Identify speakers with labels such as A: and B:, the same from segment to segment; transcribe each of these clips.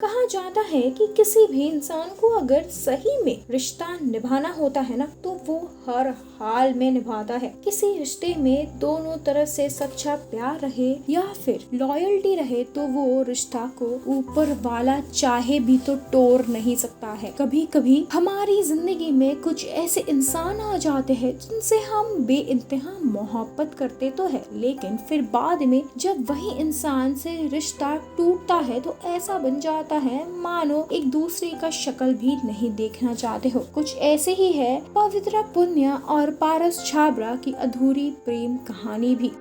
A: कहा जाता है कि किसी भी इंसान को अगर सही में रिश्ता निभाना होता है ना, तो वो हर हाल में निभाता है। किसी रिश्ते में दोनों तरफ से सच्चा प्यार रहे या फिर लॉयल्टी रहे, तो वो रिश्ता को ऊपर वाला चाहे भी तो तोड़ नहीं सकता है। कभी कभी हमारी जिंदगी में कुछ ऐसे इंसान आ जाते हैं जिनसे हम बेइंतहा मोहब्बत करते तो है, लेकिन फिर बाद में जब वही इंसान से रिश्ता टूटता है तो ऐसा बन जाता है मानो एक दूसरे का शक्ल भी नहीं देखना चाहते हो। कुछ ऐसे ही है पवित्रा पुनिया और पारस छाबड़ा की अधूरी प्रेम कहानी भी।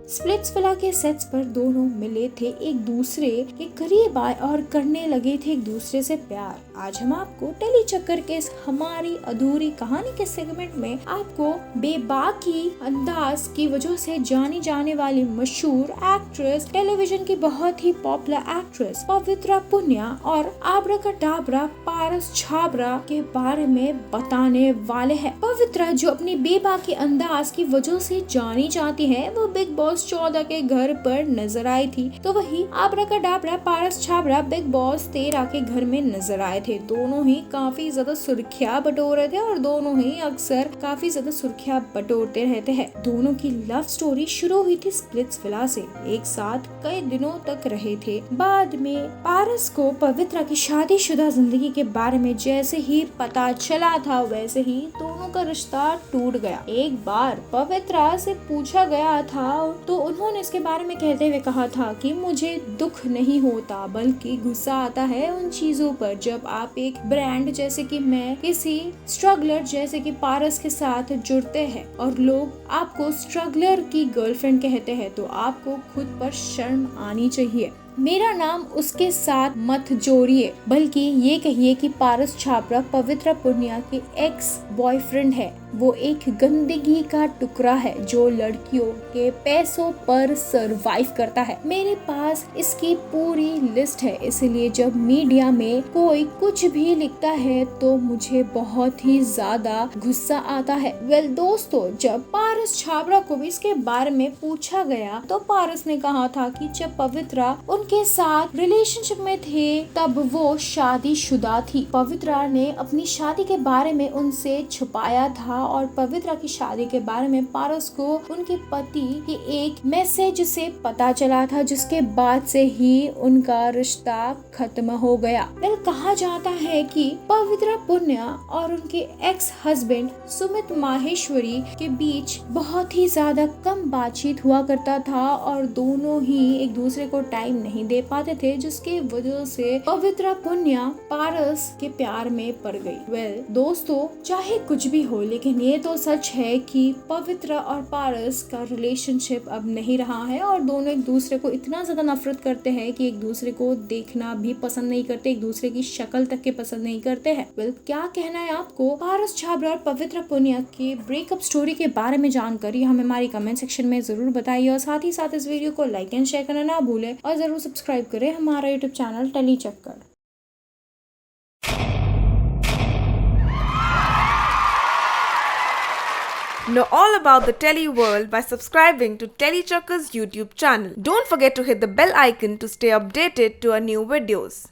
A: स्प्लिट्सविला के सेट्स पर दोनों मिले थे, एक दूसरे के करीब आए और करने लगे थे एक दूसरे से प्यार। आज हम आपको टेली चक्कर के हमारी अधूरी कहानी के सेगमेंट में आपको बेबाकी अंदाज की वजह से जानी जाने वाली मशहूर एक्ट्रेस, टेलीविजन की बहुत ही पॉपुलर एक्ट्रेस पवित्रा पुनिया और आब्राकडाब्रा पारस छाबड़ा के बारे में बताने वाले हैं। पवित्रा जो अपनी बेबाकी अंदाज की वजह से जानी जाती है, वो बिग बॉस 14 के घर पर नजर आई थी, तो वही आब्राकडाब्रा पारस छाबड़ा बिग बॉस 13 के घर में नजर आए थे। दोनों ही काफी ज्यादा सुर्खियां बटोर रहे थे और दोनों ही अक्सर काफी ज्यादा सुर्खियां बटोरते रहते हैं। दोनों की लव स्टोरी शुरू हुई थी स्प्लिट्सविला से, एक साथ कई दिनों तक रहे थे। बाद में पारस को पवित्रा की शादीशुदा जिंदगी के बारे में जैसे ही पता चला था, वैसे ही दोनों का रिश्ता टूट गया। एक बार पवित्रा से पूछा गया था तो उन्होंने इसके बारे में कहते हुए कहा था कि मुझे दुख नहीं होता बल्कि गुस्सा आता है उन चीजों पर जब आप एक ब्रांड जैसे कि मैं किसी स्ट्रगलर जैसे कि पारस के साथ जुड़ते हैं और लोग आपको स्ट्रगलर की गर्लफ्रेंड कहते हैं, तो आपको खुद पर शर्म आनी चाहिए। मेरा नाम उसके साथ मत जोड़िए, बल्कि ये कहिए कि पारस छाबड़ा पवित्रा पुनिया के एक्स बॉयफ्रेंड है। वो एक गंदगी का टुकड़ा है जो लड़कियों के पैसों पर सरवाइव करता है। मेरे पास इसकी पूरी लिस्ट है, इसलिए जब मीडिया में कोई कुछ भी लिखता है तो मुझे बहुत ही ज्यादा गुस्सा आता है। वेल दोस्तों, जब पारस छाबड़ा को भी इसके बारे में पूछा गया तो पारस ने कहा था कि जब पवित्रा उनके साथ रिलेशनशिप में थे तब वो शादीशुदा थी। पवित्रा ने अपनी शादी के बारे में उनसे छुपाया था और पवित्रा की शादी के बारे में पारस को उनके पति के एक मैसेज से पता चला था, जिसके बाद से ही उनका रिश्ता खत्म हो गया। वेल कहा जाता है कि पवित्रा पुनिया और उनके एक्स हस्बैंड सुमित माहेश्वरी के बीच बहुत ही ज्यादा कम बातचीत हुआ करता था और दोनों ही एक दूसरे को टाइम नहीं दे पाते थे, जिसकी वजह से पवित्रा पुनिया पारस के प्यार में पड़ गई। वेल दोस्तों, चाहे कुछ भी हो, लेकिन ये तो सच है कि पवित्रा और पारस का रिलेशनशिप अब नहीं रहा है और दोनों एक दूसरे को इतना ज्यादा नफरत करते हैं कि एक दूसरे को देखना भी पसंद नहीं करते, एक दूसरे की शक्ल तक के पसंद नहीं करते हैं। वेल क्या कहना है आपको पारस छाबड़ा और पवित्रा पुनिया के ब्रेकअप स्टोरी के बारे में जानकर हमें हमारी कमेंट सेक्शन में जरूर बताइए और साथ ही साथ इस वीडियो को लाइक एंड शेयर करना ना भूले और जरूर सब्सक्राइब करें हमारा यूट्यूब चैनल टेली चक्कर।
B: Know all about the Telly world by subscribing to Telly Chakkar's YouTube channel. Don't forget to hit the bell icon to stay updated to our new videos.